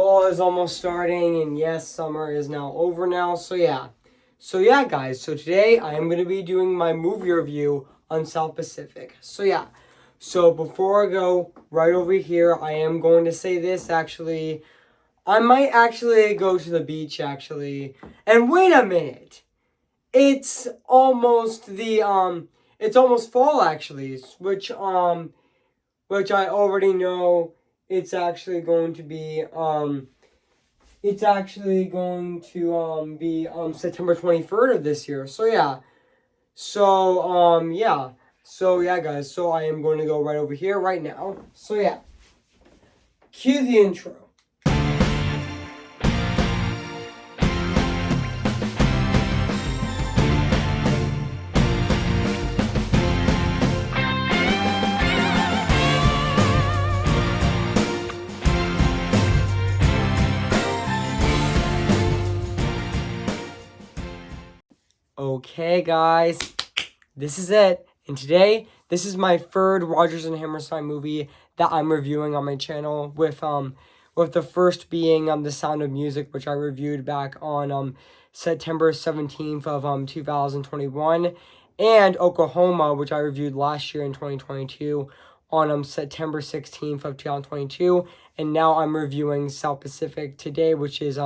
fall is almost starting, and yes, summer is now over now. So yeah, guys. So today I am gonna be doing my movie review on South Pacific. So before I go right over here, I am going to say this actually. I might actually go to the beach actually. And wait a minute. It's almost it's almost fall actually, which I already know it's actually going to be September 23rd of this year. So yeah, guys. So I am going to go right over here right now. Cue the intro. Okay, guys, this is it. And today, this is my third Rodgers and Hammerstein movie that I'm reviewing on my channel. With the first being The Sound of Music, which I reviewed back on September 17th of 2021, and Oklahoma, which I reviewed last year in 2022 on September 16th of 2022, and now I'm reviewing South Pacific today, which is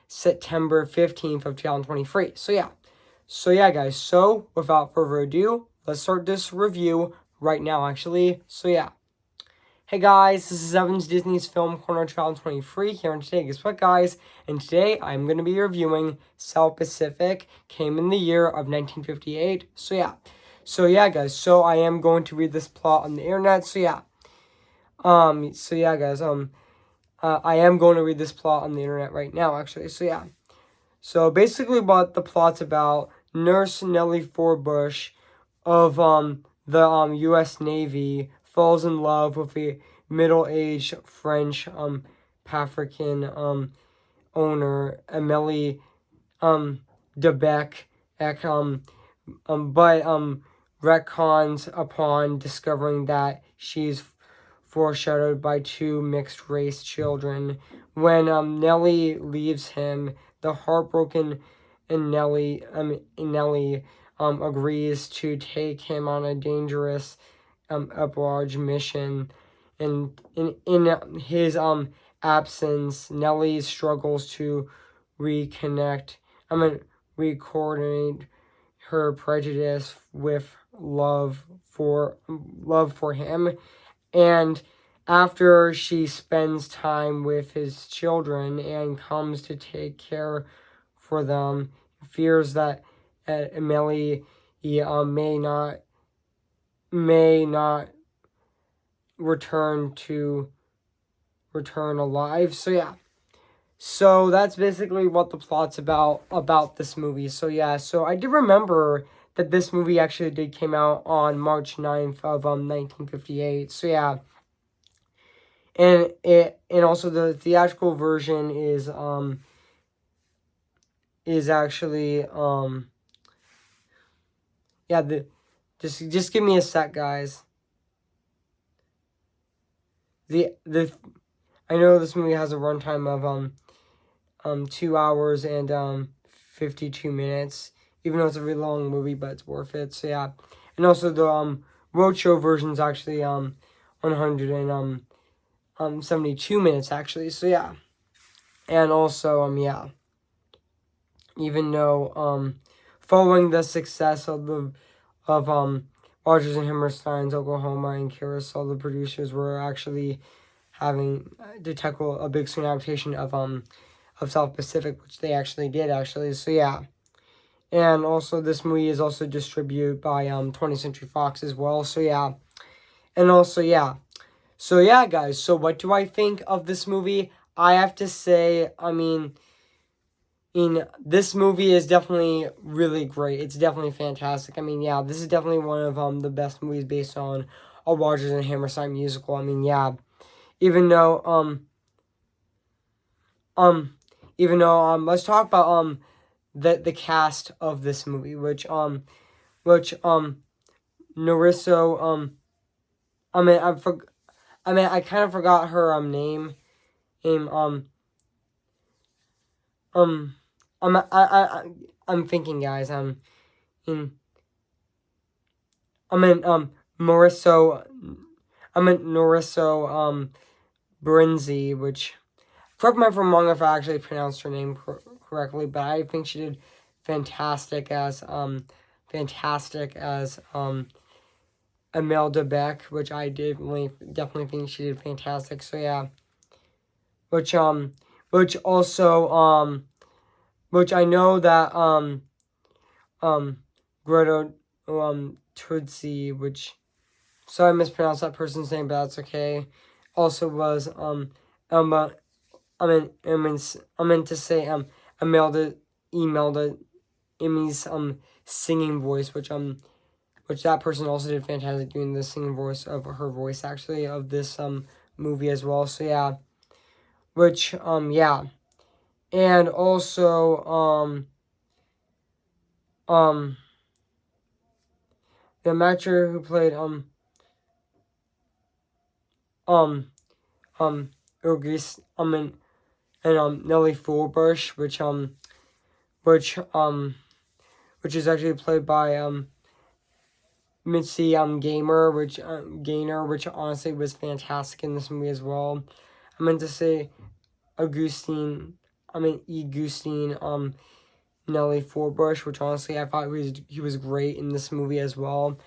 September 15th of 2023. So yeah, guys, so without further ado, let's start this review right now, actually. Hey guys, this is Evan's Disney's Film Corner 2023 here, and today, guess what, guys? And today, I'm going to be reviewing South Pacific, came in the year of 1958. So yeah, guys, so I am going to read this plot on the internet, I am going to read this plot on the internet right now, actually, So basically what the plot's about, Nurse Nellie Forbush of the U.S. Navy falls in love with a middle-aged French African owner, Amélie Debec, but retcons upon discovering that she's foreshadowed by two mixed-race children. When Nellie leaves him, the heartbroken Nellie agrees to take him on a dangerous abroad mission. And in his absence, Nellie struggles to recoordinate her prejudice with love for him. And after she spends time with his children and comes to take care for them, fears that Amélie may not return alive. So that's basically what the plot's about this movie. So I did remember that this movie actually came out on March 9th of 1958. And also the theatrical version is actually just give me a sec, guys. I know this movie has a runtime of 2 hours and 52 minutes, even though it's a really long movie, but it's worth it. And also the roadshow version is actually 172 minutes actually. And also even though following the success of Rodgers and Hammerstein's Oklahoma and Carousel, the producers were actually having to tackle a big screen adaptation of South Pacific, which they actually did actually. And also this movie is also distributed by 20th Century Fox as well. And also guys, so what do I think of this movie? I have to say, this movie is definitely really great. It's definitely fantastic. This is definitely one of the best movies based on a Rodgers and Hammerstein musical. Even though let's talk about the cast of this movie, which Nariso I kind of forgot her name. I'm thinking, guys. In I'm in Mauricio. I'm in Mauricio Brinzi, which, correct me if I'm wrong if I actually pronounced her name correctly, but I think she did fantastic as Imelda Beck, which I definitely think she did fantastic. So yeah, which which also which I know that Greta Tutsi, which, sorry I mispronounced that person's name, but that's okay. Also was Elma. I meant to say Imelda Emmy's singing voice, which that person also did fantastic doing the singing voice of her voice actually of this movie as well. So yeah, which yeah, and also the actor who played August and Nelly Fulbush, which is actually played by Mitzi Gaynor, which honestly was fantastic in this movie as well. I meant to say Augustine Nelly Forbush, which honestly I thought he was great in this movie as well.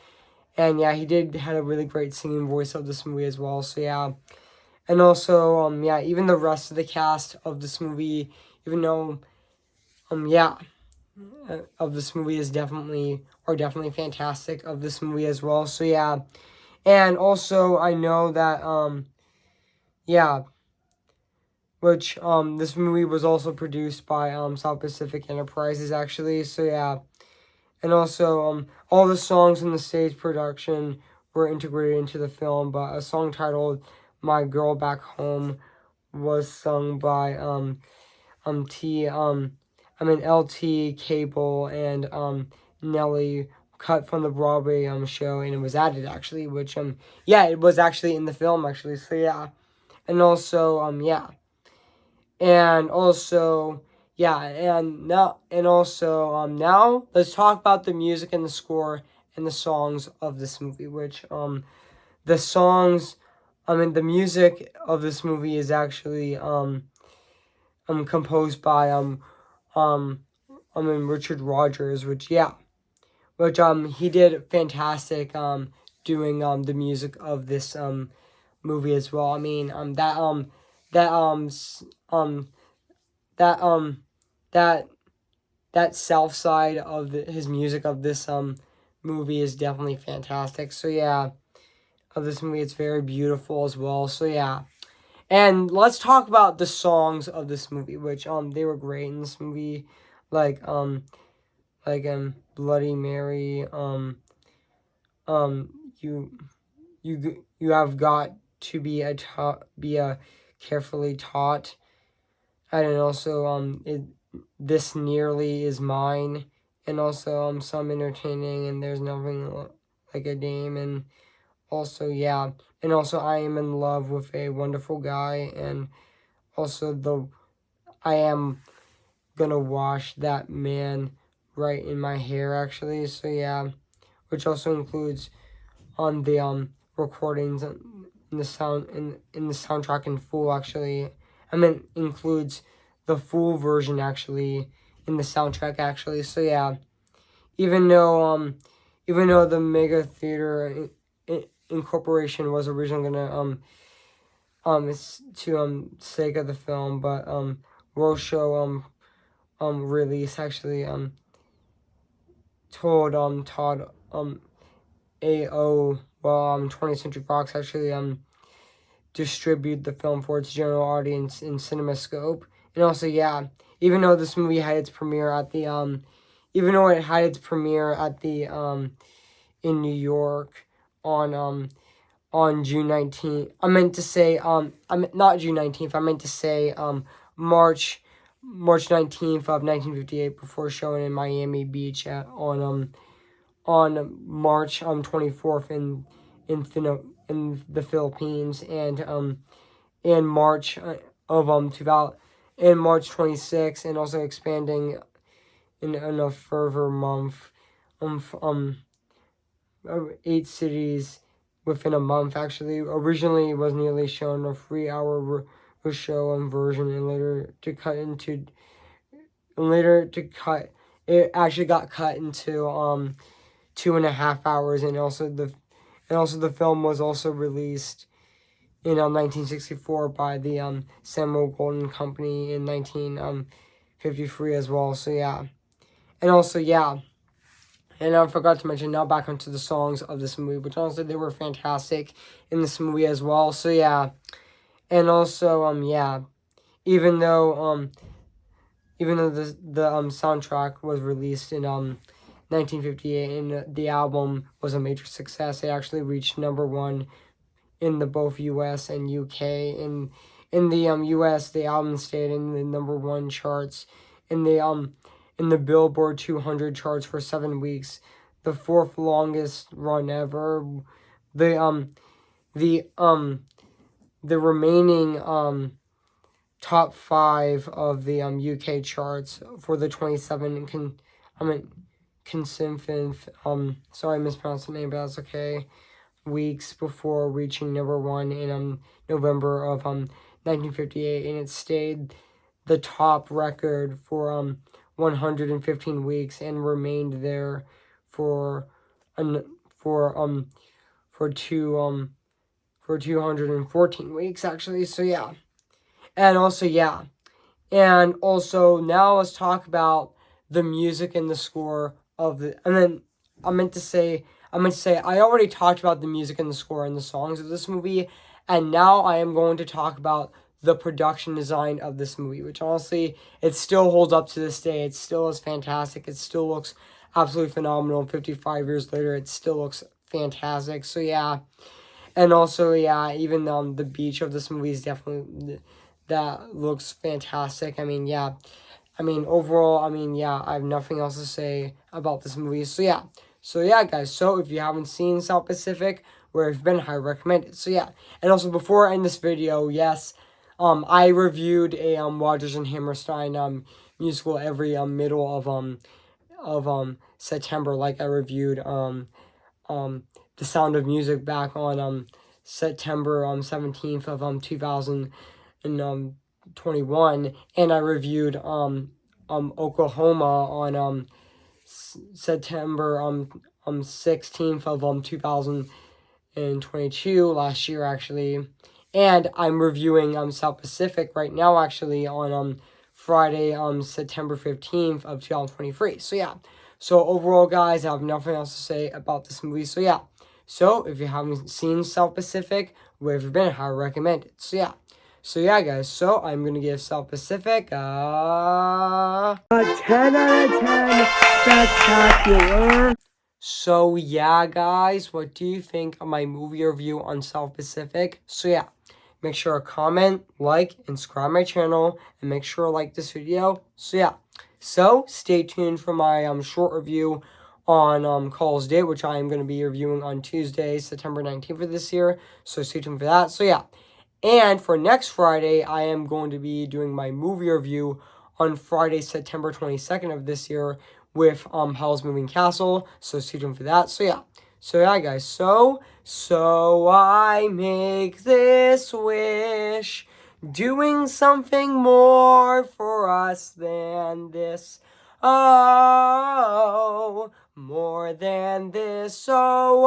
And yeah, he had a really great singing voice of this movie as well. So yeah. And also yeah, even the rest of the cast of this movie, even though yeah, of this movie are definitely fantastic of this movie as well. So yeah. And also I know that yeah, which this movie was also produced by South Pacific Enterprises actually. So yeah. And also all the songs in the stage production were integrated into the film, but a song titled My Girl Back Home was sung by LT Cable and Nelly, cut from the Broadway show, and it was added actually, which yeah, it was actually in the film actually. So yeah. And also yeah. And also yeah, now let's talk about the music and the score and the songs of this movie, which the songs the music of this movie is actually composed by Richard Rogers, which yeah, which he did fantastic doing the music of this movie as well. I mean that that that that self side of his music of this movie is definitely fantastic. So yeah, of this movie, it's very beautiful as well. So yeah. And let's talk about the songs of this movie, which they were great in this movie, like Bloody Mary, um you you have got to be a carefully taught, and also this nearly is mine, and also some entertaining, and there's nothing like a dame, and also yeah, and also I am in love with a wonderful guy, and also I am gonna wash that man right in my hair actually. So yeah, which also includes on the recordings in the in the soundtrack in full actually. I mean includes the full version actually in the soundtrack actually. So yeah, even though the Mega Theater Incorporation was originally gonna it's to sake of the film, but Rosho release actually told Todd AO, well 20th Century Fox actually distribute the film for its general audience in CinemaScope. And also yeah, even though this movie had its premiere at the even though it had its premiere at the in New York on June 19th. I meant to say not June 19th. I meant to say March 19th of 1958 before showing in Miami Beach on March 24th in the Philippines, and in March of 2000 in March 26th, and also expanding in a further month. 8 cities within a month. Actually, originally it was nearly shown a 3-hour show and version, and it actually got cut into 2.5 hours, and also the film was also released in 1964 by the Samuel Golden Company in 1953 as well. So yeah, and also yeah. And I forgot to mention, now back onto the songs of this movie, which honestly they were fantastic in this movie as well. So yeah, and also yeah, even though the soundtrack was released in 1958 and the album was a major success, it actually reached #1 in the both U.S. and U.K. In the U.S., the album stayed in the #1 charts in the Billboard 200 charts for 7 weeks, the 4th longest run ever. The remaining top 5 of the UK charts for the 27 consecutive sorry I mispronounced the name, but that's okay, weeks before reaching #1 in November of 1958, and it stayed the top record for 115 weeks and remained there for for for 214 weeks actually. So yeah. And also yeah. And also now let's talk about the music and the score of the, and then I meant to say I already talked about the music and the score and the songs of this movie, and now I am going to talk about the production design of this movie, which honestly, it still holds up to this day. It still is fantastic. It still looks absolutely phenomenal. 55 years later, it still looks fantastic. So yeah. And also, yeah, even the beach of this movie is definitely, that looks fantastic. I mean, yeah. I mean, overall, I mean, yeah, I have nothing else to say about this movie. So yeah. So yeah, guys. So if you haven't seen South Pacific, where it's been, I recommend it. So yeah. And also, before I end this video, yes, I reviewed a Rodgers and Hammerstein musical every middle of September. Like I reviewed The Sound of Music back on September 17th of 2021, and I reviewed Oklahoma on September 16th of 2022, last year actually. And I'm reviewing South Pacific right now actually on Friday September 15th of 2023. So yeah. So overall, guys, I have nothing else to say about this movie. So yeah. So if you haven't seen South Pacific, where have you been? I recommend it. So yeah. So yeah, guys. So I'm gonna give South Pacific a 10 out of 10. Spectacular. So yeah, guys, what do you think of my movie review on South Pacific? So yeah, make sure to comment, like, and subscribe my channel, and make sure to like this video. So yeah, so stay tuned for my short review on Call's Day, which I am going to be reviewing on Tuesday, September 19th of this year. So stay tuned for that. So yeah, and for next Friday, I am going to be doing my movie review on Friday, September 22nd of this year with Howl's Moving Castle. So stay tuned for that. So yeah. So yeah, guys. So I make this wish, doing something more for us than this. Oh, more than this. Oh.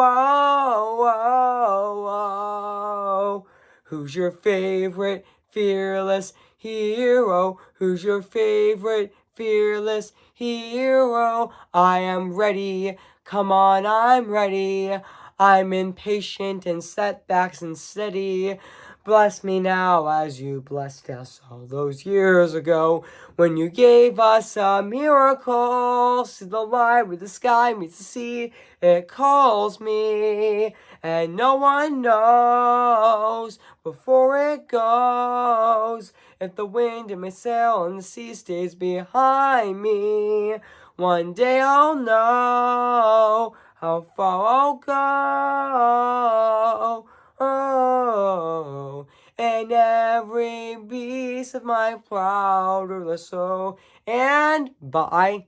Who's your favorite fearless hero? Who's your favorite fearless hero? I am ready. Come on, I'm ready. I'm impatient in setbacks and steady. Bless me now as you blessed us all those years ago when you gave us a miracle. See the light where the sky meets the sea. It calls me, and no one knows before it goes if the wind in my sail and the sea stays behind me. One day I'll know how far I'll go. Oh, and every piece of my proud little soul. And bye.